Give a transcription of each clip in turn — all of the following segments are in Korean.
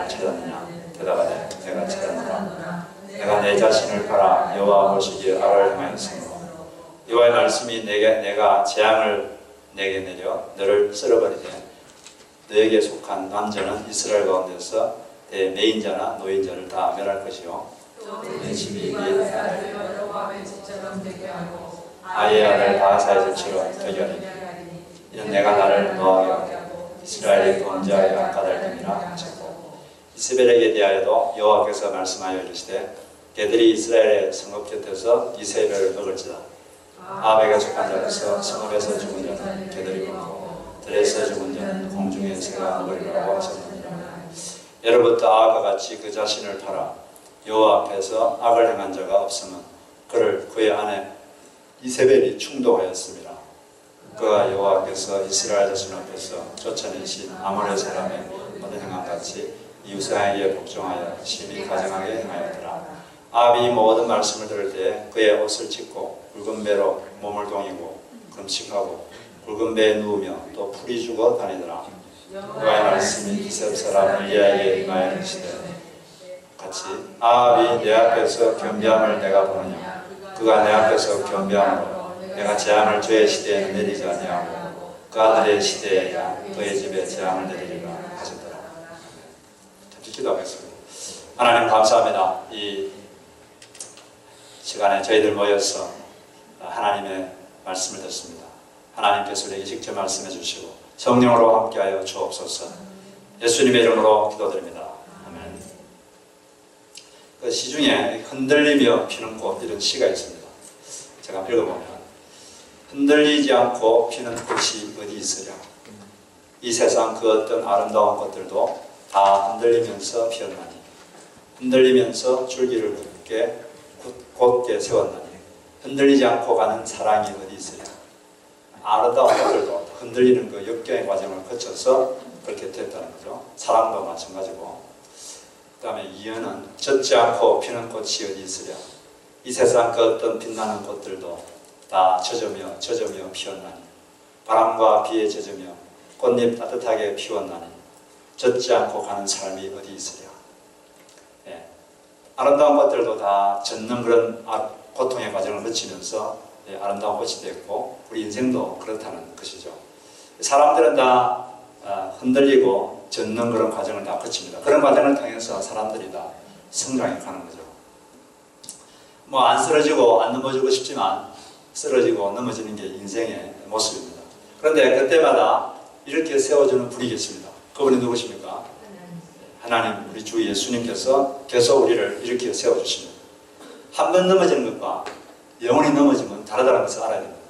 나를 찾았느냐? 대답하되 내가 찾았노라. 내가 내 자신을 팔아 여호와 보시기에 악을 행하였으므로 여호와의 말씀이 내가 재앙을 내게 내려 너를 쓸어버리되 너에게 속한 남자는 이스라엘 가운데서 내 매인자나 노인자를 다 멸할 것이요 내 집이 아예 아들 바하사의 집처럼 되게 하리니 이는 내가 나를 노하게 하고 이스라엘의 범죄하여 까닭임이라 하셨고 이세벨에게 대하여도 여호와께서 말씀하여 이르시되 걔들이 이스라엘의 성읍 곁에서 이세벨을 먹을지다. 아합에게 속한 자로서 성읍에서 죽은 자는 걔들이 먹고 들에서 죽은 자는 공중의 새가 먹으리라고 하셨느니라. 예로부터 아합과 같이 그 자신을 팔아 여호와 앞에서 악을 행한 자가 없으면 그를 그의 아내 이세벨이 충동하였습니다. 그가 여호와께서 이스라엘 자손 앞에서 쫓아내신 아모레 사람의 모든 행함같이 이웃에게 복종하여 심히 가증하게 행하였더라. 아합이 모든 말씀을 들을 때 그의 옷을 찢고 굵은 배로 몸을 동이고 금식하고 굵은 배에 누우며 또 풀이 죽어 다니더라. 여호와의 말씀이 이셉 사람 엘리야에게 임하여 이르시되 같이 아합이 내 앞에서 겸비함을 내가 보느냐? 그가 내 앞에서 겸비함으로 내가 재앙을 저의 시대에는 내리지 아니하고 그 아들의 시대에 그의 집에 재앙을 내리리라 하셨더라. 잠시 기도하겠습니다. 하나님 감사합니다. 이 시간에 저희들 모여서 하나님의 말씀을 듣습니다. 하나님께서 우리에게 직접 말씀해 주시고 성령으로 함께하여 주옵소서. 예수님의 이름으로 기도드립니다. 아멘. 그 시중에 흔들리며 피는 꽃 이런 시가 있습니다. 제가 읽어보면 흔들리지 않고 피는 꽃이 어디 있으랴. 이 세상 그 어떤 아름다운 꽃들도 다 흔들리면서 피었나니 흔들리면서 줄기를 곧게 세웠나니 흔들리지 않고 가는 사랑이 어디 있으랴. 아름다운 것들도 흔들리는 그 역경의 과정을 거쳐서 그렇게 됐다는 거죠. 사랑도 마찬가지고. 그 다음에 이어는 젖지 않고 피는 꽃이 어디 있으랴. 이 세상 그 어떤 빛나는 꽃들도 다 젖으며 피었나니 바람과 비에 젖으며 꽃잎 따뜻하게 피웠나니 젖지 않고 가는 삶이 어디 있으랴. 아름다운 것들도 다 젖는 그런 고통의 과정을 거치면서 아름다운 꽃이 됐고 우리 인생도 그렇다는 것이죠. 사람들은 다 흔들리고 젖는 그런 과정을 다 거칩니다. 그런 과정을 통해서 사람들이 다 성장해 가는 거죠. 뭐 안 쓰러지고 안 넘어지고 싶지만 쓰러지고 넘어지는 게 인생의 모습입니다. 그런데 그때마다 이렇게 세워주는 분이 계십니다. 그분이 누구십니까? 하나님, 우리 주 예수님께서 계속 우리를 이렇게 세워주십니다. 한 번 넘어지는 것과 영원히 넘어지면 다르다는 것을 알아야 됩니다.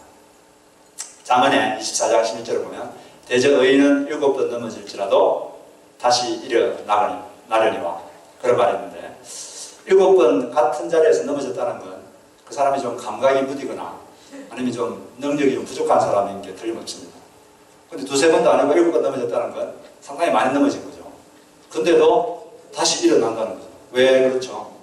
잠언의 24장 16절을 보면 대저 의인은 7번 넘어질지라도 다시 일어나려니와 그런 말이 있는데 7번 같은 자리에서 넘어졌다는 건 그 사람이 좀 감각이 무디거나 아니면 좀 능력이 좀 부족한 사람인 게 틀림없습니다. 그런데 2-3번도 아니고 7번 넘어졌다는 건 상당히 많이 넘어진 거죠. 근데도 다시 일어난다는 거죠. 왜 그렇죠?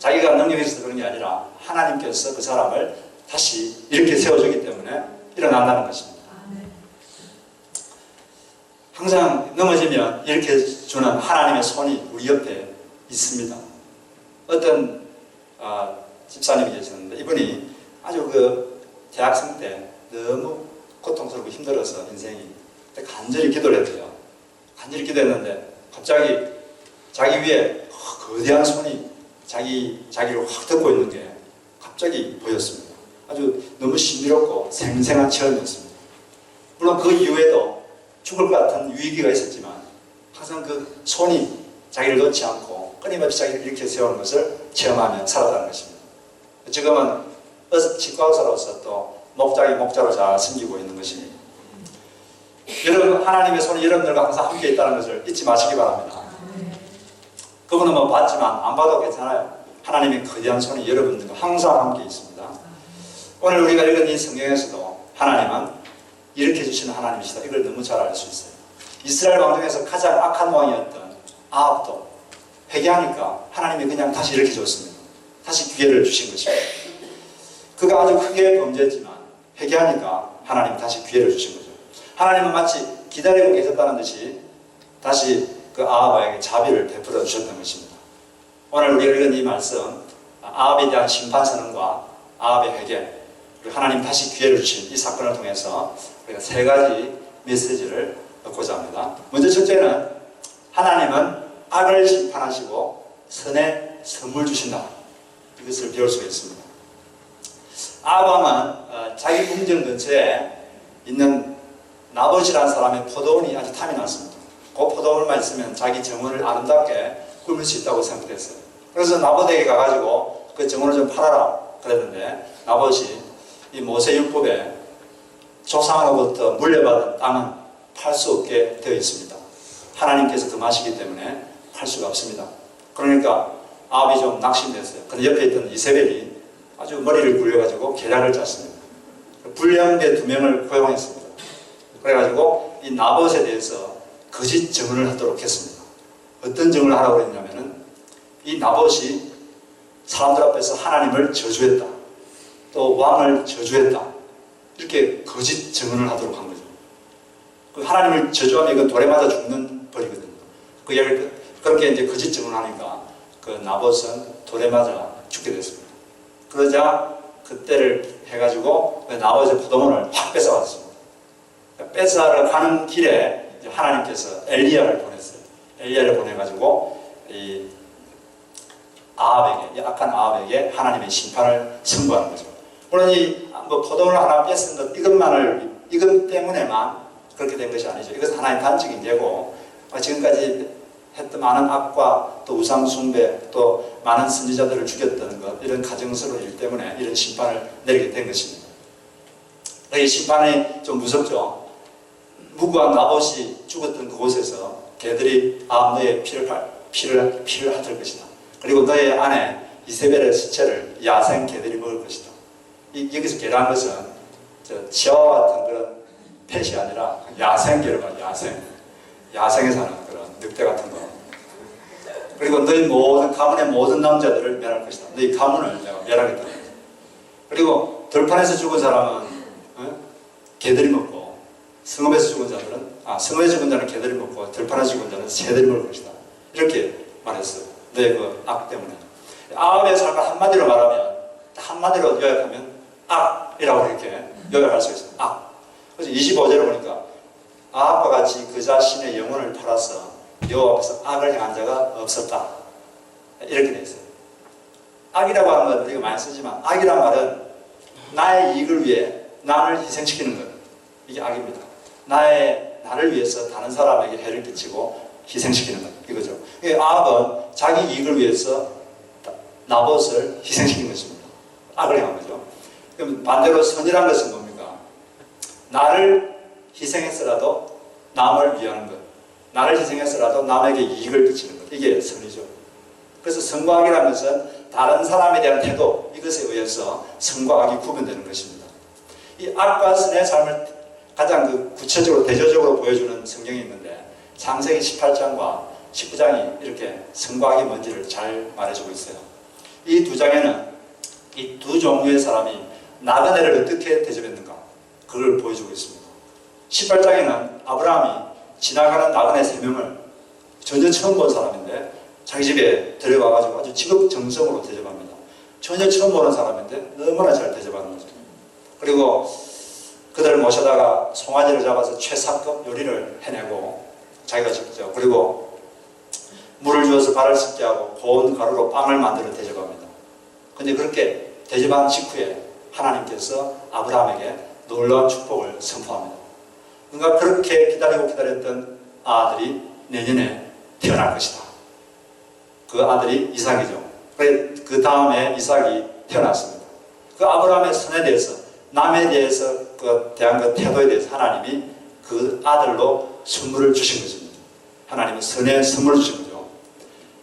자기가 능력이 있어서 그런 게 아니라 하나님께서 그 사람을 다시 이렇게 세워주기 때문에 일어난다는 것입니다. 항상 넘어지면 이렇게 주는 하나님의 손이 우리 옆에 있습니다. 어떤 집사님이 계셨는데 이분이 아주 그 대학생 때 너무 고통스럽고 힘들어서 인생이 간절히 기도를 했대요. 간절히 기도했는데 갑자기 자기 위에 거대한 손이 자기를 확 덮고 있는 게 갑자기 보였습니다. 아주 너무 신비롭고 생생한 체험이었습니다. 물론 그 이후에도 죽을 것 같은 위기가 있었지만 항상 그 손이 자기를 놓지 않고 끊임없이 자기를 이렇게 세우는 것을 체험하며 살았다는 것입니다. 지금은 치과의사로서 또 목자로 잘 섬기고 있는 것입니다. 여러분, 하나님의 손이 여러분들과 항상 함께 있다는 것을 잊지 마시기 바랍니다. 그분은 뭐 봤지만 안 봐도 괜찮아요. 하나님의 거대한 손이 여러분들과 항상 함께 있습니다. 오늘 우리가 읽은 이 성경에서도 하나님은 이렇게 주시는 하나님이시다. 이걸 너무 잘 알 수 있어요. 이스라엘 왕 중에서 가장 악한 왕이었던 아합도 회개하니까 하나님이 그냥 다시 이렇게 줬습니다. 다시 기회를 주신 것입니다. 그가 아주 크게 범죄했지만 회개하니까 하나님이 다시 기회를 주신 거죠. 하나님은 마치 기다리고 계셨다는 듯이 다시 그 아합에게 자비를 베풀어 주셨던 것입니다. 오늘 우리가 읽은 이 말씀, 아합에 대한 심판 선언과 아합의 회개, 그리고 하나님 다시 기회를 주신 이 사건을 통해서 우리가 세 가지 메시지를 얻고자 합니다. 먼저 첫째는 하나님은 악을 심판하시고 선에 선물 주신다. 이것을 배울 수가 있습니다. 아합은 자기 궁전 근처에 있는 나봇이라는 사람의 포도원이 아주 탐이 났습니다. 그 포도원만 있으면 자기 정원을 아름답게 꾸밀 수 있다고 생각했어요. 그래서 나봇에게 가가지고 그 정원을 좀 팔아라 그랬는데, 나봇이 이 모세율법에 조상으로부터 물려받은 땅은 팔 수 없게 되어 있습니다. 하나님께서 금하시기 때문에 팔 수가 없습니다. 그러니까 아합이 좀 낙심됐어요. 근데 옆에 있던 이세벨이 아주 머리를 굴려가지고 계략을 짰습니다. 불량배 2명을 고용했습니다. 그래가지고 이 나봇에 대해서 거짓 증언을 하도록 했습니다. 어떤 증언을 하라고 했냐면은, 이 나봇이 사람들 앞에서 하나님을 저주했다, 또 왕을 저주했다, 이렇게 거짓 증언을 하도록 한 거죠. 그 하나님을 저주하면 이건 돌에 맞아 죽는 벌이거든요. 그 이야기를 그렇게 이제 거짓 증언을 하니까 그 나봇은 돌에 맞아 죽게 됐습니다. 그러자 그때를 해가지고 나봇의 포도원을 확 뺏어갔습니다. 뺏어가러 가는 길에 하나님께서 엘리야를 보냈어요. 엘리야를 보내가지고 이 아합에게, 악한 아합에게 하나님의 심판을 선고하는 거죠. 물론 이 포도원을 하나 뺏은 것 이것 때문에만 그렇게 된 것이 아니죠. 이것은 하나의 단적인 예고, 지금까지 했던 많은 악과 또 우상 숭배, 또 많은 선지자들을 죽였던 것, 이런 가정스러운 일 때문에 이런 심판을 내리게 된 것입니다. 이 심판이 좀 무섭죠. 무고한 나봇이 죽었던 그곳에서 개들이 너의 피를 핥을 것이다. 그리고 너의 아내 이세벨의 시체를 야생 개들이 먹을 것이다. 여기서 개라는 것은 치아와 같은 그런 펫이 아니라 야생 개를 말이야. 야생에 사는 그런 늑대 같은 거. 그리고 너희 모든 가문의 모든 남자들을 멸할 것이다. 너희 가문을 내가 멸하겠다. 그리고 들판에서 죽은 사람은 개들이 먹고, 성읍에서 죽은 자는 개들이 먹고, 들판에서 죽은 자는 새들이 먹을 것이다. 이렇게 말했어요. 너의 그 악 때문에. 아합의 삶을 한마디로 말하면, 한마디로 요약하면 악이라고 이렇게 요약할 수 있어요. 악. 그래서 25절을 보니까 아합과 같이 그 자신의 영혼을 팔아서 여호와 앞에서 악을 행한 자가 없었다. 이렇게 돼 있어요. 악이라고 하는 건 우리가 많이 쓰지만, 악이란 말은 나의 이익을 위해 남을 희생시키는 것, 이게 악입니다. 나를 위해서 다른 사람에게 해를 끼치고 희생시키는 것, 이거죠. 아합은 자기 이익을 위해서 나봇을 희생시킨 것입니다. 악을 행한 거죠. 그럼 반대로 선이라는 것은 뭡니까? 나를 희생해서라도 남을 위하는 것, 나를 희생해서라도 남에게 이익을 끼치는 것, 이게 선이죠. 그래서 선과 악이라는 것은 다른 사람에 대한 태도, 이것에 의해서 선과 악이 구분되는 것입니다. 이 악과 선의 삶을 가장 구체적으로 대조적으로 보여주는 성경이 있는데, 창세기 18장과 19장이 이렇게 선과 악이 뭔지를 잘 말해주고 있어요. 이 두 장에는 이 두 종류의 사람이 나그네를 어떻게 대접했는가, 그걸 보여주고 있습니다. 18장에는 아브라함이 지나가는 나그네 3명을 전혀 처음 본 사람인데 자기 집에 데려와가지고 아주 지극정성으로 대접합니다. 전혀 처음 보는 사람인데 너무나 잘 대접하는 거죠. 그리고 그들을 모셔다가 송아지를 잡아서 최상급 요리를 해내고 자기가 직접, 그리고 물을 주어서 발을 씻게 하고 고운 가루로 빵을 만들어 대접합니다. 근데 그렇게 대접한 직후에 하나님께서 아브라함에게 놀라운 축복을 선포합니다. 그러니까 그렇게 기다렸던 아들이 내년에 태어날 것이다. 그 아들이 이삭이죠. 그 다음에 이삭이 태어났습니다. 그 아브라함의 선에 대해서, 남에 대해서 대한 그 태도에 대해서 하나님이 그 아들로 선물을 주신 것입니다. 하나님은 선의 선물을 주신 거죠.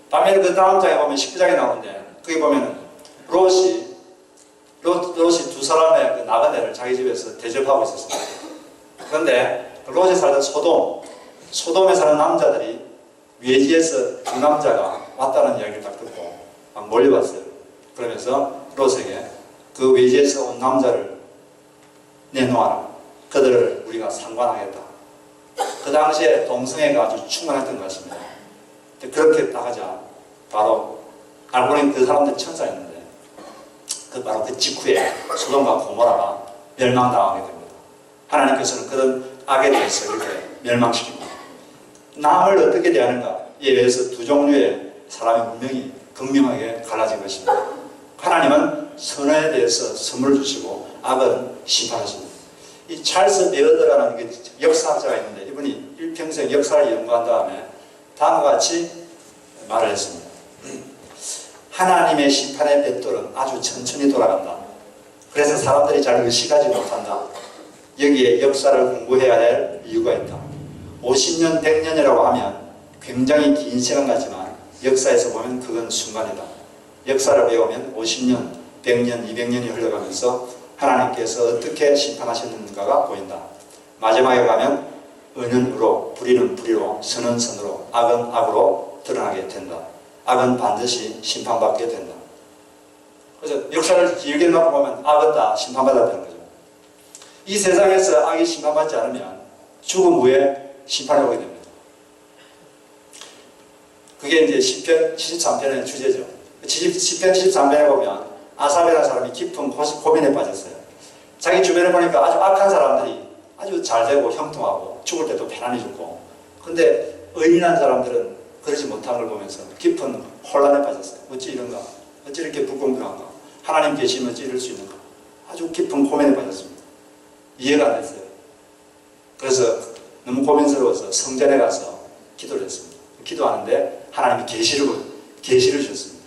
반면에 그 다음 장에 보면 19장에 나오는데, 거기 보면 롯이 두 사람의 그 나그네를 자기 집에서 대접하고 있었습니다. 그런데 롯이 살던 소돔에 사는 남자들이 외지에서 두 남자가 왔다는 이야기를 딱 듣고 막 몰려왔어요. 그러면서 롯에게 그 외지에서 온 남자를 내놓아라. 그들을 우리가 상관하겠다. 그 당시에 동성애가 아주 충만했던 것 같습니다. 그렇게 나가자 바로 알고 보니 그 사람들이 천사였는데 바로 그 직후에 소돔과 고모라가 멸망당하게 됩니다. 하나님께서는 그런 악에 대해서 이렇게 멸망시킵니다. 남을 어떻게 대하는가 이에 대해서 두 종류의 사람의 운명이 극명하게 갈라진 것입니다. 하나님은 선에 대해서 선물을 주시고 악은 심판하십니다. 이 찰스 베어더라는 역사학자가 있는데 이분이 일평생 역사를 연구한 다음에 다음과 같이 말을 했습니다. 하나님의 심판의 뱃돌은 아주 천천히 돌아간다. 그래서 사람들이 잘 의식하지 못한다. 여기에 역사를 공부해야 할 이유가 있다. 50년, 100년이라고 하면 굉장히 긴 시간 같지만 역사에서 보면 그건 순간이다. 역사를 배우면 50년, 100년, 200년이 흘러가면서 하나님께서 어떻게 심판하셨는가가 보인다. 마지막에 가면 은은 으로, 불의는 불의로, 선은 선으로, 악은 악으로 드러나게 된다. 악은 반드시 심판받게 된다. 그래서 역사를 길게 놓고 보면 악은 다 심판받아야 되는 거죠. 이 세상에서 악이 심판받지 않으면 죽음 후에 심판이 오게 됩니다. 그게 이제 시편 73편의 주제죠. 시편 73편에 보면 아삽이라는 사람이 깊은 고민에 빠졌어요. 자기 주변에 보니까 아주 악한 사람들이 아주 잘 되고 형통하고 죽을 때도 편안히 죽고, 근데 의인한 사람들은 그러지 못한 걸 보면서 깊은 혼란에 빠졌어요. 어찌 이런가? 어찌 이렇게 불공평한가? 하나님 계시면 어찌 이럴 수 있는가? 아주 깊은 고민에 빠졌습니다. 이해가 안 됐어요. 그래서 너무 고민스러워서 성전에 가서 기도를 했습니다. 기도하는데 하나님이 계시를 주셨습니다.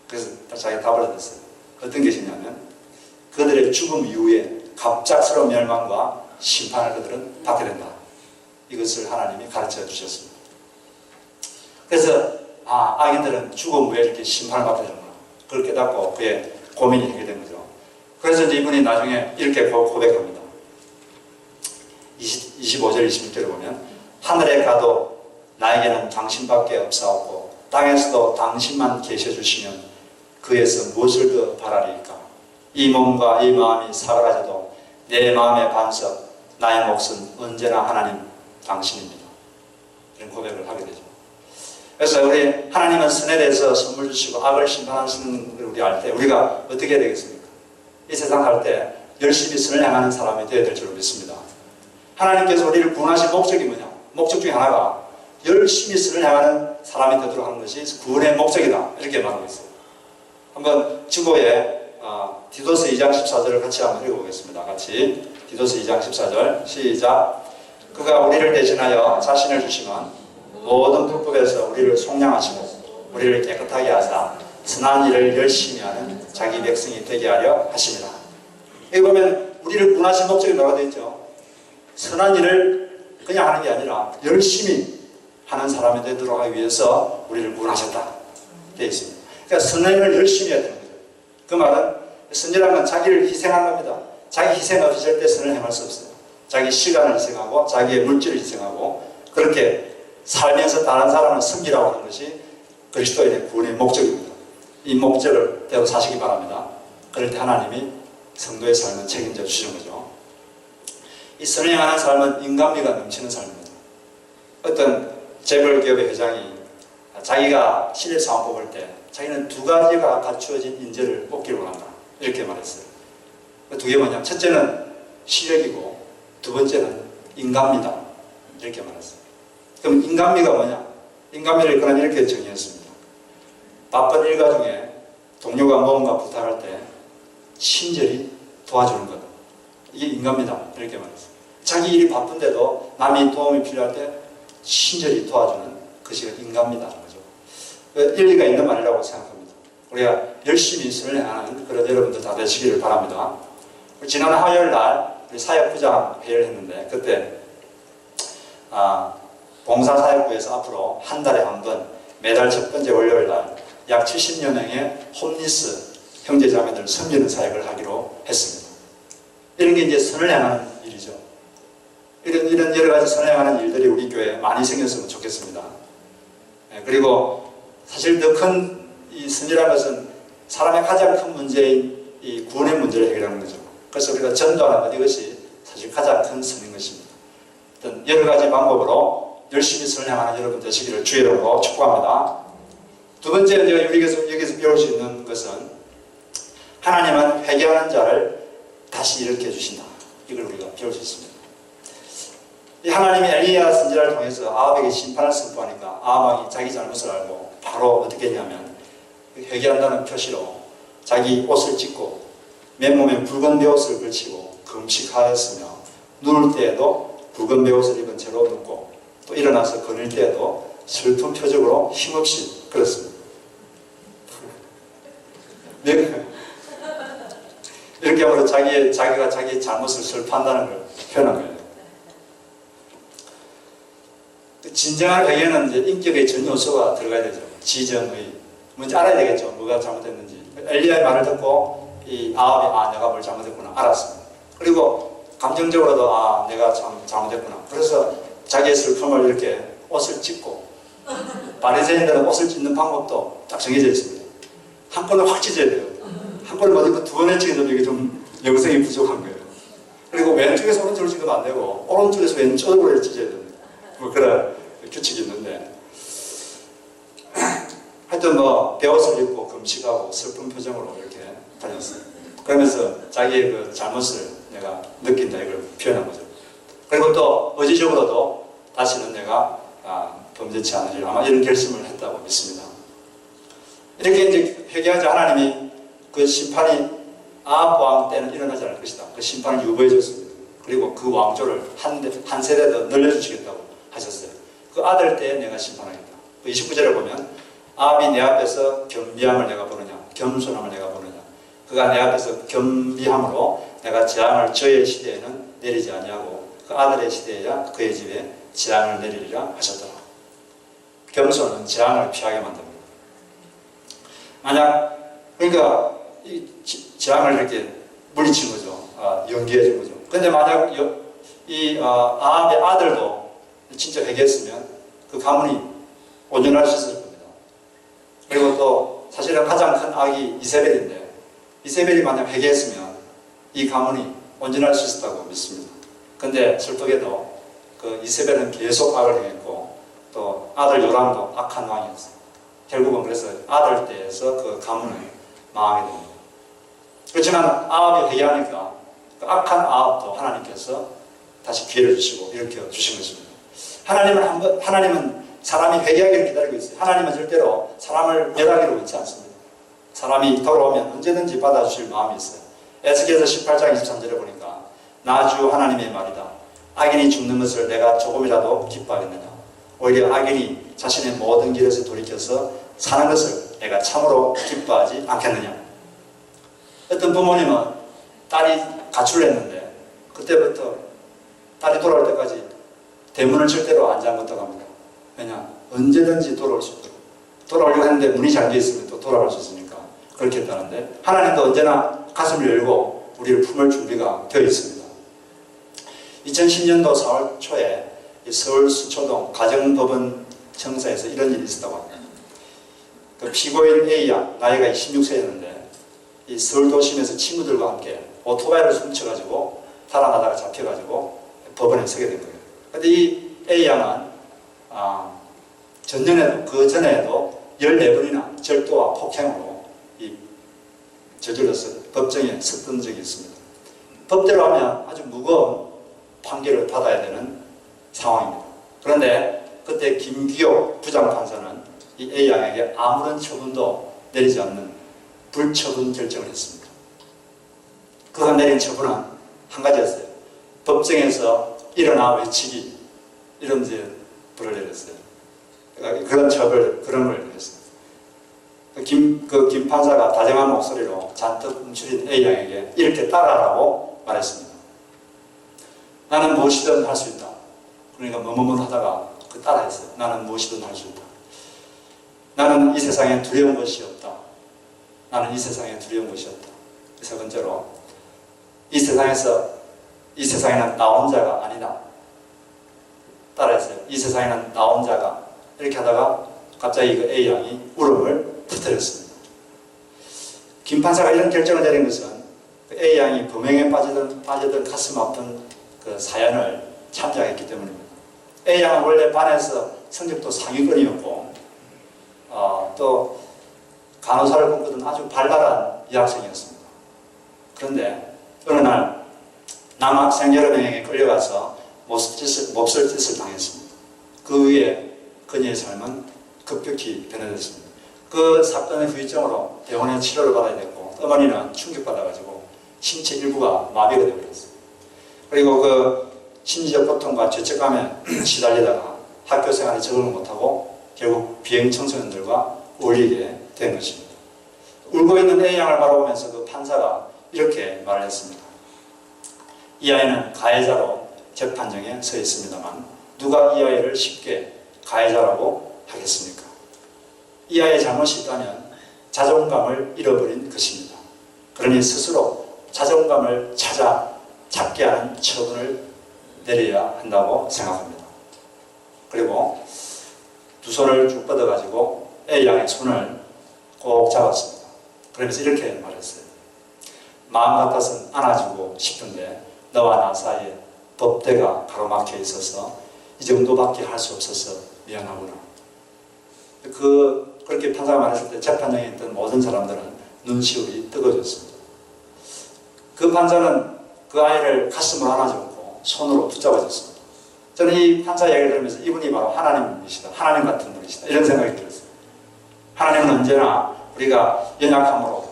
그래서 자기가 답을 얻었어요. 어떤 계시냐면 그들의 죽음 이후에 갑작스러운 멸망과 심판을 그들은 받게 된다. 이것을 하나님이 가르쳐 주셨습니다. 그래서 악인들은 죽음 후에 이렇게 심판을 받게 되는구나. 그걸 깨닫고 그의 고민이 해결된 거죠. 그래서 이제 이분이 나중에 이렇게 고백합니다. 25절 26절을 보면 하늘에 가도 나에게는 당신밖에 없사옵고 땅에서도 당신만 계셔주시면 그에서 무엇을 더 바라리까? 이 몸과 이 마음이 사그라져도 내 마음의 반석, 나의 몫은 언제나 하나님 당신입니다. 이런 고백을 하게 되죠. 그래서 우리 하나님은 선에 대해서 선물 주시고 악을 심판하시는 걸 우리 알 때 우리가 어떻게 해야 되겠습니까? 이 세상 살 때 열심히 선을 향하는 사람이 되어야 될 줄 믿습니다. 하나님께서 우리를 구원하신 목적이 뭐냐? 목적 중에 하나가 열심히 선을 향하는 사람이 되도록 하는 것이 구원의 목적이다. 이렇게 말하고 있어요. 한번 지도에 디도스 2장 14절을 같이 한번 읽어보겠습니다. 같이 디도스 2장 14절 시작. 그가 우리를 대신하여 자신을 주시면 모든 불법에서 우리를 속량하시고 우리를 깨끗하게 하사 선한 일을 열심히 하는 자기 백성이 되게 하려 하십니다. 여기 보면 우리를 구원하신 목적이 뭐가 되어 있죠? 선한 일을 그냥 하는 게 아니라 열심히 하는 사람이 되도록 하기 위해서 우리를 구원하셨다 되어 있습니다. 그러니까 선한 일을 열심히 해야 되는 거죠. 그 말은 선이라는 건 자기를 희생한 겁니다. 자기 희생 없이 절대 선을 행할 수 없어요. 자기 시간을 희생하고 자기의 물질을 희생하고 그렇게 살면서 다른 사람을 섬기라고 하는 것이 그리스도인의 구원의 목적입니다. 이 목적을 대로 사시기 바랍니다. 그럴 때 하나님이 성도의 삶을 책임져 주시는 거죠. 이 선을 향하는 삶은 인간미가 넘치는 삶입니다. 어떤 재벌기업의 회장이 자기가 신입사원 뽑을 때 자기는 두 가지가 갖추어진 인재를 뽑기를 원한다. 이렇게 말했어요. 그 두 개 뭐냐면 첫째는 실력이고 두 번째는 인간미다. 이렇게 말했어요. 그럼 인간미가 뭐냐? 인간미를 그럼 이렇게 정의했습니다. 바쁜 일가 중에 동료가 뭔가 부탁할 때 친절히 도와주는 것. 이게 인간미다. 이렇게 말했어요. 자기 일이 바쁜데도 남이 도움이 필요할 때 친절히 도와주는 것이 인간미다는 거죠. 일리가 있는 말이라고 생각합니다. 우리가 열심히 선을 행하는 그런 여러분들 다 되시기를 바랍니다. 지난 화요일 날 우리 사역부장 회의를 했는데 그때 봉사사역부에서 앞으로 한 달에 한 번 매달 첫 번째 월요일 날 약 70여 명의 홈리스 형제자매들 섬기는 사역을 하기로 했습니다. 이런 게 이제 선을 향하는 일이죠. 이런 여러 가지 선을 향하는 일들이 우리 교회에 많이 생겼으면 좋겠습니다. 그리고 사실 더 큰 이 선이라는 것은 사람의 가장 큰 문제인 이 구원의 문제를 해결하는 거죠. 그래서 우리가 전도하는 것 이것이 사실 가장 큰 선인 것입니다. 어떤 여러 가지 방법으로 열심히 선행하는 여러분 되시기를 주의로 축복합니다. 두 번째 우리가 여기서 배울 수 있는 것은 하나님은 회개하는 자를 다시 일으켜 주신다. 이걸 우리가 배울 수 있습니다. 이 하나님이 엘리야 선지자를 통해서 아합에게 심판을 선포하니까 아합이 자기 잘못을 알고 바로 어떻게 했냐면 회개한다는 표시로 자기 옷을 찢고 맨몸에 붉은 베옷을 걸치고 금식하였으며 누울 때에도 붉은 베옷을 입은 채로 눕고 또 일어나서 거닐 때에도 슬픈 표정으로 힘없이 걸었습니다. 이렇게 하면서 자기가 자기의 잘못을 슬퍼한다는 걸 표현한 거예요. 진정한 회개는 이제 인격의 전 요소가 들어가야 되죠. 지정의. 먼저 알아야 되겠죠. 뭐가 잘못됐는지. 엘리야의 말을 듣고 이 아합이 내가 뭘 잘못했구나 알았습니다. 그리고 감정적으로도 내가 참 잘못했구나. 그래서 자기의 슬픔을 이렇게 옷을 찢고 바리새인들은 옷을 찢는 방법도 딱 정해져 있습니다. 한 번을 확 찢어야 돼요. 한 번을 못 입고 두 번에 찢으면 이게 좀 영성이 부족한 거예요. 그리고 왼쪽에서 오른쪽으로 찢으면 안 되고 오른쪽에서 왼쪽으로 찢어야 됩니다. 뭐 그런 규칙이 있는데 하여튼 베옷을 입고 금식하고 슬픈 표정으로 이렇게 다녔어요. 그러면서 자기의 그 잘못을 내가 느낀다 이걸 표현한 거죠. 그리고 또 의지적으로도 다시는 내가 범죄치 않으리라 아마 이런 결심을 했다고 믿습니다. 이렇게 이제 회개하자 하나님이 그 심판이 아합 왕 때는 일어나지 않을 것이다. 그 심판을 유보해 줬습니다. 그리고 그 왕조를 한 세대 더 늘려주시겠다고 하셨어요. 그 아들 때에 내가 심판하겠다. 그 29절에 보면 아합이 내 앞에서 겸비함을 내가 보느냐 겸손함을 내가 보느냐 그가 내 앞에서 겸비함으로 내가 재앙을 저의 시대에는 내리지 아니하고 그 아들의 시대에야 그의 집에 재앙을 내리리라 하셨더라. 겸손은 재앙을 피하게 만듭니다. 만약 그러니까 이 재앙을 이렇게 물리친 거죠. 연기해 준 거죠. 근데 만약 이 아합의 아들도 진짜 회개했으면 그 가문이 온전할 수 있을 겁니다. 그리고 또 사실은 가장 큰 악이 이세벨인데 이세벨이 만약 회개했으면 이 가문이 온전할 수 있었다고 믿습니다. 근데 슬프게도 그 이세벨은 계속 악을 행했고 또 아들 요람도 악한 왕이었어요. 결국은 그래서 아들 때에서 그 가문을 망하게 됩니다. 그렇지만 아합이 회개하니까 그 악한 아합도 하나님께서 다시 기회를 주시고 일으켜 주신 것입니다. 하나님은 사람이 회개하기를 기다리고 있어요. 하나님은 절대로 사람을 멸하기를 원치 않습니다. 사람이 돌아오면 언제든지 받아주실 마음이 있어요. 에스겔서 18장 23절에 보니까 나 주 하나님의 말이다. 악인이 죽는 것을 내가 조금이라도 기뻐하겠느냐. 오히려 악인이 자신의 모든 길에서 돌이켜서 사는 것을 내가 참으로 기뻐하지 않겠느냐. 어떤 부모님은 딸이 가출을 했는데 그때부터 딸이 돌아올 때까지 대문을 절대로 안 잠궜다고 합니다. 왜냐? 언제든지 돌아올 수 있도록. 돌아오려고 했는데 문이 잠겨 있으면 또 돌아올 수 있으니까 그렇게 했다는데 하나님도 언제나 가슴을 열고 우리를 품을 준비가 되어 있습니다. 2010년도 4월 초에 서울 수초동 가정법원 청사에서 이런 일이 있었다고 합니다. 그 피고인 A양 나이가 16세였는데 이 서울 도심에서 친구들과 함께 오토바이를 훔쳐가지고 달아나다가 잡혀가지고 법원에 서게 된 거예요. 근데 이 A양은 그 전에도 14번이나 절도와 폭행으로 저질러서 법정에 섰던 적이 있습니다. 법대로 하면 아주 무거운 판결을 받아야 되는 상황입니다. 그런데 그때 김기호 부장판사는 이 A양에게 아무런 처분도 내리지 않는 불처분 결정을 했습니다. 그가 내린 처분은 한 가지였어요. 법정에서 일어나 외치기 이런 불을 내렸어요. 그러니까 그런 처벌 그런 걸 했어요. 김 판사가 다정한 목소리로 잔뜩 움츠린 A양에게 이렇게 따라하라고 말했습니다. 나는 무엇이든 할 수 있다. 그러니까 뭐뭐뭐 하다가 따라했어요. 나는 무엇이든 할 수 있다. 나는 이 세상에 두려운 것이 없다. 나는 이 세상에 두려운 것이 없다. 세 번째로 이 세상에는 나 혼자가 아니다. 따라했어요. 이 세상에는 나 혼자가 이렇게 하다가 갑자기 그 A양이 울음을 터뜨렸습니다. 김 판사가 이런 결정을 내린 것은 그 A양이 범행에 빠지던 가슴 아픈 그 사연을 참작했기 때문입니다. A양은 원래 반에서 성적도 상위권이었고 또 간호사를 꿈꾸던 아주 발랄한 여학생이었습니다. 그런데 어느 날 남학생 여러 명에게 끌려가서 몹쓸 짓을 당했습니다. 그 후에 그녀의 삶은 급격히 변해졌습니다. 그 사건의 후유증으로 병원에 치료를 받아야 됐고 어머니는 충격받아가지고 신체 일부가 마비가 되어버렸어요. 그리고 그 심리적 고통과 죄책감에 시달리다가 학교 생활에 적응을 못하고 결국 비행 청소년들과 어울리게 된 것입니다. 울고 있는 A양을 바라보면서 그 판사가 이렇게 말을 했습니다. 이 아이는 가해자로 재판정에 서 있습니다만 누가 이 아이를 쉽게 가해자라고 하겠습니까? 이 아이의 잘못이 있다면 자존감을 잃어버린 것입니다. 그러니 스스로 자존감을 찾게 하는 처분을 내려야 한다고 생각합니다. 그리고 두 손을 쭉 뻗어가지고 A양의 손을 꼭 잡았습니다. 그러면서 이렇게 말했어요. 마음 같아서는 안아주고 싶은데 너와 나 사이에 법대가 가로막혀 있어서 이 정도밖에 할 수 없어서 미안하구나. 그렇게 판사가 말했을 때 재판장에 있던 모든 사람들은 눈시울이 뜨거워졌습니다. 그 판사는 그 아이를 가슴으로 안아주고 손으로 붙잡아줬습니다. 저는 이 판사 이야기를 들으면서 이분이 바로 하나님이시다. 하나님 같은 분이시다. 이런 생각이 들었어요. 하나님은 언제나 우리가 연약함으로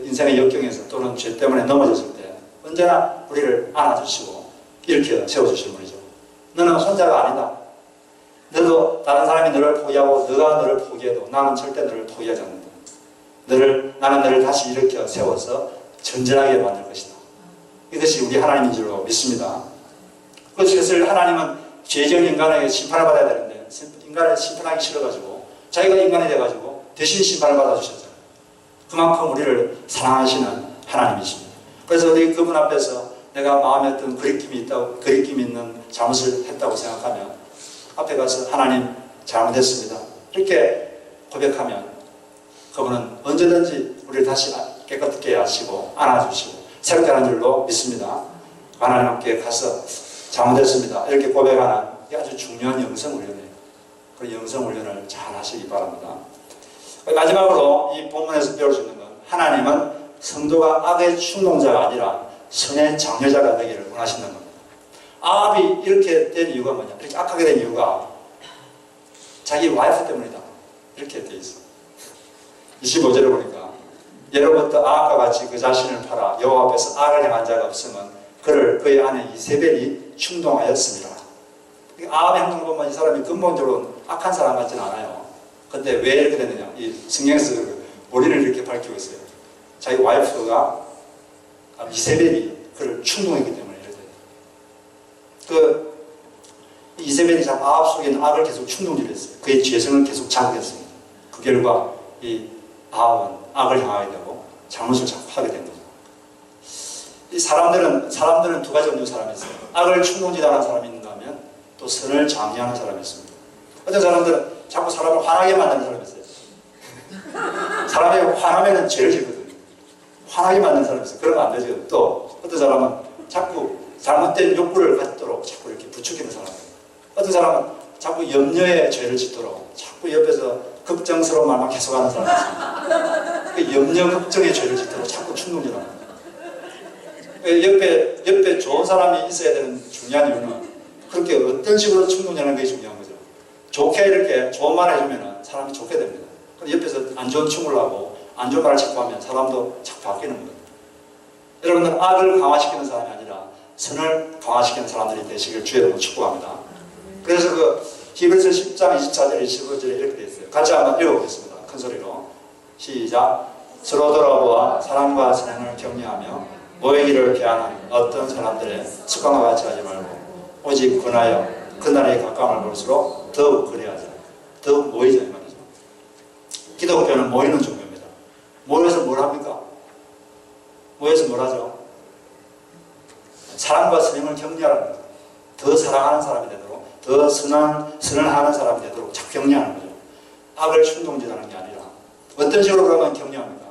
인생의 역경에서 또는 죄 때문에 넘어졌을 때 언제나 우리를 안아주시고 일으켜 세워주시는 분이죠. 너는 혼자가 아니다. 너도 다른 사람이 너를 포기하고 너가 너를 포기해도 나는 절대 너를 포기하지 않는다. 나는 너를 다시 일으켜 세워서 전진하게 만들 것이다. 이것이 우리 하나님인 줄로 믿습니다. 그것을 하나님은 죄지은 인간에게 심판을 받아야 되는데 인간을 심판하기 싫어가지고 자기가 인간이 돼가지고 대신 심판을 받아주셨잖아요. 그만큼 우리를 사랑하시는 하나님이십니다. 그래서 우리 그분 앞에서 내가 마음에 어떤 거리낌이 있는 잘못을 했다고 생각하면 앞에 가서 하나님 잘못했습니다. 이렇게 고백하면 그분은 언제든지 우리를 다시 깨끗하게 하시고 안아주시고 새롭게 하는 줄로 믿습니다. 하나님 함께 가서 잘못했습니다. 이렇게 고백하는 게 아주 중요한 영성훈련이에요. 그 영성훈련을 잘 하시기 바랍니다. 마지막으로 이 본문에서 배울 수 있는 건 하나님은 성도가 악의 충동자가 아니라 선의 장려자가 되기를 원하신다는 겁니다. 아합이 이렇게 된 이유가 뭐냐? 이렇게 악하게 된 이유가 자기 와이프 때문이다. 이렇게 돼 있어. 25절을 보니까 예로부터 아합과 같이 그 자신을 팔아 여호와 앞에서 악을 행한 자가 없으면 그를 그의 아내 이세벨이 충동하였습니다. 아합의 행동을 보면 이 사람이 근본적으로 악한 사람 같지는 않아요. 근데 왜 이렇게 됐느냐? 이 성경에서 머리를 이렇게 밝히고 있어요. 자기 와이프가 이세벨이 그를 충동했기 때문에 이렇게 돼요. 이세벨이 자꾸 아합 속에 있는 악을 계속 충동질했어요. 그의 죄성을 계속 자극했습니다. 그 결과 이 아합은 악을 향하게 되고 잘못을 자꾸 하게 된 거죠. 이 사람들은 두 가지 종류의 사람이 있어요. 악을 충동질하는 사람이 있는가 하면 또 선을 장려하는 사람이 있습니다. 어떤 사람들은 자꾸 사람을 화나게 만드는 사람이 있어요. 사람이 화나면 죄를 짓거든요. 화나게 만드는 사람이 있어요. 그러면 안 되죠. 또 어떤 사람은 자꾸 잘못된 욕구를 갖도록 자꾸 이렇게 부추기는 사람이에요. 어떤 사람은 자꾸 염려의 죄를 짓도록 자꾸 옆에서 걱정스러운 말만 계속하는 사람이 있습니다. 그 염려 걱정의 죄를 짓도록 자꾸 충동질하는 거예요. 옆에 좋은 사람이 있어야 되는 중요한 이유는 그렇게 어떤 식으로 충동질하는 게 중요한 거죠. 좋게 이렇게 좋은 말 해주면 사람이 좋게 됩니다. 근데 옆에서 안 좋은 충고를 하고 안 좋은 말을 자꾸 하면 사람도 자꾸 바뀌는 거예요. 여러분들 악을 강화시키는 사람이 아니라 선을 강화시키는 사람들이 되시길 주의 이름으로 축복합니다. 그래서 그 히브리서 10장 24절 25절에 이렇게 되어 있어요. 같이 한번 읽어보겠습니다. 큰 소리로 시작. 서로 돌아보아 사랑과 선행을 격려하며 모이기를 피하는 어떤 사람들의 습관과 같이 하지 말고 오직 권하여 그날의 가까움을 볼수록 더욱 그리하자. 더욱 모이자 이 말이죠. 기독교는 모이는 종교입니다. 모여서 뭘 합니까? 모여서 뭘 하죠? 사랑과 선행을 격려하는 거죠. 더 사랑하는 사람이 되도록, 더 선을 하는 사람이 되도록 자꾸 격려하는 거죠. 악을 충동질하는 게 아니라 어떤 식으로 그러면 격려합니까?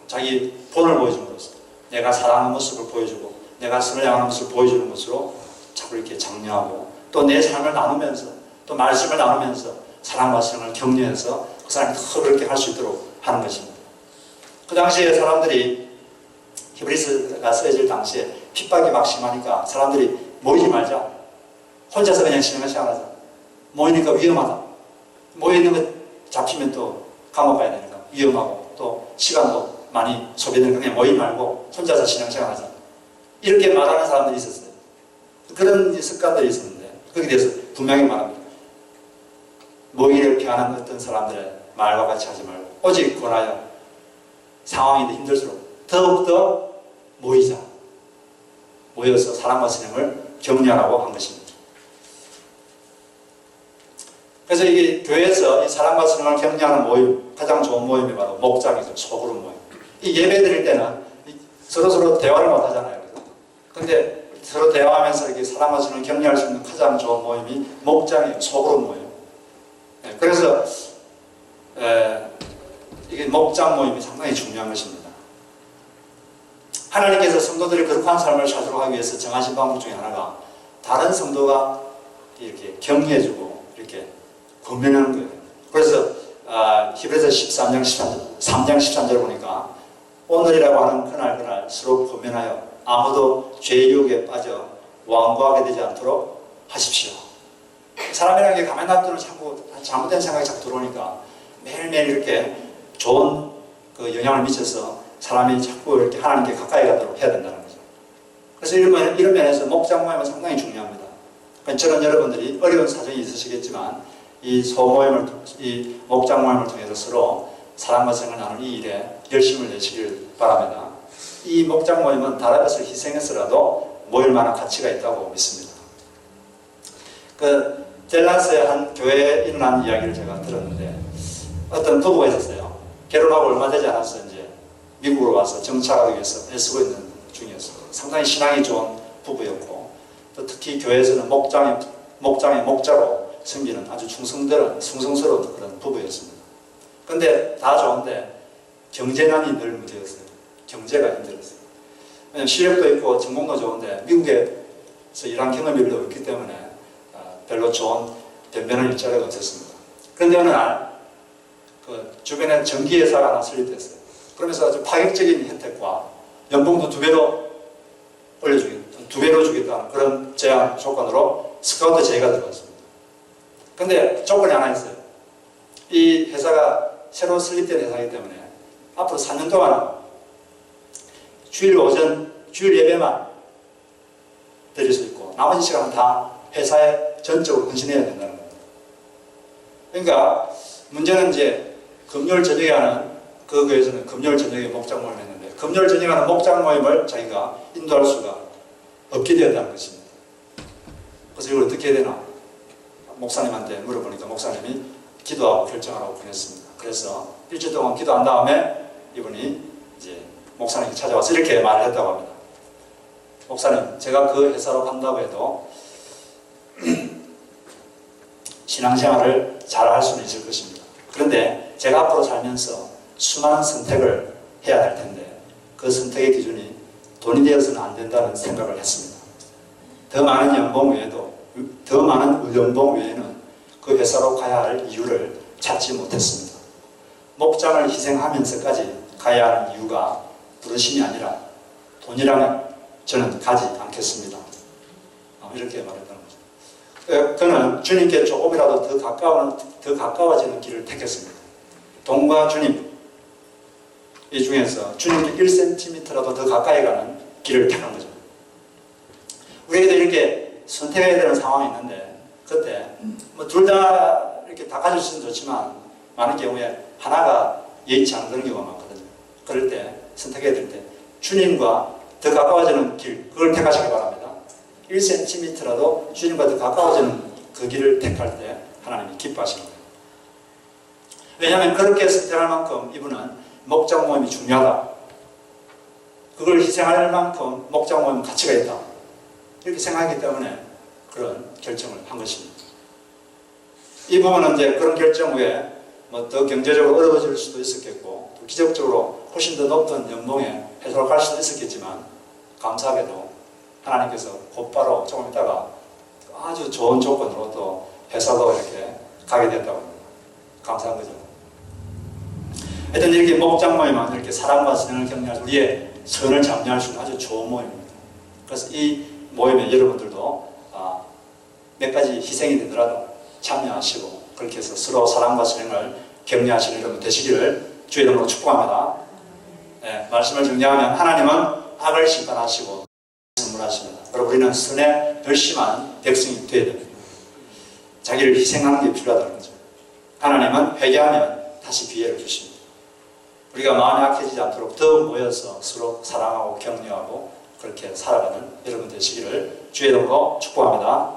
자기 본을 보여줌으로써 내가 사랑하는 모습을 보여주고 내가 선을 향하는 모습을 보여주는 것으로 자꾸 자꾸 이렇게 장려하고 또 내 삶을 나누면서 또 말씀을 나누면서 사랑과 사랑을 격려해서 그 사람이 더 그렇게 할 수 있도록 하는 것입니다. 그 당시에 사람들이 히브리서가 쓰여질 당시에 핍박이 막 심하니까 사람들이 모이지 말자. 혼자서 그냥 신앙을 시작하자. 모이니까 위험하다. 모이는 거 잡히면 또 감옥 가야 되니까 위험하고 또 시간도 많이 소비되니까 그냥 모이지 말고 혼자서 신앙을 시작하자. 이렇게 말하는 사람들이 있었어요. 그런 습관들이 있었는데 거기에 대해서 분명히 말합니다. 모이를 피하는 어떤 사람들의 말과 같이 하지 말고 오직 권하여 상황이 힘들수록 더욱더 모이자. 모여서 사랑과 사랑을 격려하라고 한 것입니다. 그래서 이게 교회에서 이 사랑과 사랑을 격려하는 모임, 가장 좋은 모임이 바로 목장이죠. 소그룹 모임. 이 예배 드릴 때는 서로서로 대화를 못 하잖아요. 근데 서로 대화하면서 이렇게 사랑과 사랑을 격려할 수 있는 가장 좋은 모임이 목장이에요. 소그룹 모임. 그래서 이게 목장 모임이 상당히 중요한 것입니다. 하나님께서 성도들이 거룩한 삶을 살도록 하기 위해서 정하신 방법 중에 하나가 다른 성도가 이렇게 격려해주고 이렇게 권면하는 거예요. 그래서 히브리서 13장 13절 보니까 오늘이라고 하는 그날 서로 권면하여 아무도 죄의 유혹에 빠져 완고하게 되지 않도록 하십시오. 사람이라는 게 가만히 놔두면 자꾸 잘못된 생각이 자꾸 들어오니까 매일매일 이렇게 좋은 그 영향을 미쳐서 사람이 자꾸 이렇게 하나님께 가까이 가도록 해야 된다는 거죠. 그래서 이런 면에서 목장 모임은 상당히 중요합니다. 저는 여러분들이 어려운 사정이 있으시겠지만 이 소모임을, 이 목장 모임을 통해서 서로 사랑과 사랑을 나누는 이 일에 열심을 내시길 바랍니다. 이 목장 모임은 다른 것을 희생해서라도 모일 만한 가치가 있다고 믿습니다. 그 델라스의 한 교회에 일어난 이야기를 제가 들었는데 어떤 부부가 있었어요. 결혼하고 얼마 되지 않았어요. 이제 미국으로 와서 정착하기 위해서 애쓰고 있는 중이었어요. 상당히 신앙이 좋은 부부였고 또 특히 교회에서는 목장의 목자로 섬기는 아주 충성스러운 그런 부부였습니다. 근데 다 좋은데 경제난이 늘 문제였어요. 경제가 힘들었어요. 왜냐하면 실력도 있고 전공도 좋은데 미국에서 일한 경험이 별로 없기 때문에 별로 좋은 변변한 일자리가 없었습니다. 그런데 어느 날 그 주변에 전기회사가 하나 설립됐어요. 그러면서 아주 파격적인 혜택과 연봉도 2배로 주겠다는 그런 제한 조건으로 스카우트 제의가 들어왔습니다. 근데 조건이 하나 있어요. 이 회사가 새로 설립된 회사이기 때문에 앞으로 4년 동안 주일 예배만 드릴 수 있고 나머지 시간은 다 회사에 전적으로 헌신해야 된다는 겁니다. 그러니까 문제는 이제 금요일 저녁에 하는 그 교회에서는 금요일 저녁에 목장 모임을 했는데 금요일 저녁에 하는 목장 모임을 자기가 인도할 수가 없게 되었다는 것입니다. 그래서 이걸 어떻게 해야 되나 목사님한테 물어보니까 목사님이 기도하고 결정하라고 보냈습니다. 그래서 일주일 동안 기도한 다음에 이분이 이제 목사님이 찾아와서 이렇게 말을 했다고 합니다. 목사님, 제가 그 회사로 간다고 해도 신앙생활을 잘 할 수는 있을 것입니다. 그런데 제가 앞으로 살면서 수많은 선택을 해야 할 텐데 그 선택의 기준이 돈이 되어서는 안 된다는 생각을 했습니다. 더 많은 연봉 외에는 그 회사로 가야 할 이유를 찾지 못했습니다. 목장을 희생하면서까지 가야 하는 이유가 부르심이 아니라 돈이라면 저는 가지 않겠습니다. 이렇게 말했다는 거죠. 그는 주님께 조금이라도 더 가까워지는 길을 택했습니다. 돈과 주님, 이 중에서 주님께 1cm라도 더 가까이 가는 길을 택한 거죠. 우리에게도 이렇게 선택해야 되는 상황이 있는데 그때 둘 다 이렇게 다 가질 수는 좋지만 많은 경우에 하나가 예의치 않은 그런 경우가 많거든요. 그럴 때 선택해야 될 때 주님과 더 가까워지는 길, 그걸 택하시기 바랍니다. 1cm라도 주님과 더 가까워지는 그 길을 택할 때 하나님이 기뻐하시는 거예요. 왜냐하면 그렇게 선택할 만큼 이분은 목장 모임이 중요하다. 그걸 희생할 만큼 목장 모임은 가치가 있다. 이렇게 생각하기 때문에 그런 결정을 한 것입니다. 이 부분은 이제 그런 결정 후에 더 경제적으로 어려워질 수도 있었겠고 또 기적적으로 훨씬 더 높은 연봉에 회사로 갈 수도 있었겠지만 감사하게도 하나님께서 곧바로 조금 있다가 아주 좋은 조건으로 또 회사도 이렇게 가게 됐다고 합니다. 감사한 거죠. 하여튼 이렇게 목장 모임은 이렇게 사랑과 선을 격려할 우리의 선을 장려할 수 있는 아주 좋은 모임입니다. 그래서 이 모임에 여러분들도 몇 가지 희생이 되더라도 참여하시고 그렇게 해서 서로 사랑과 선을 격려하시는 여러분 되시기를 주의 이름으로 축복합니다. 네, 말씀을 정리하면 하나님은 악을 심판하시고 선물하십니다. 여러분 우리는 선에 열심한 백성이 되어야 됩니다. 자기를 희생하는 게 필요하다는 거죠. 하나님은 회개하면 다시 기회를 주십니다. 우리가 마음이 약해지지 않도록 더 모여서 서로 사랑하고 격려하고 그렇게 살아가는 여러분 되시기를 주의 이름으로 축복합니다.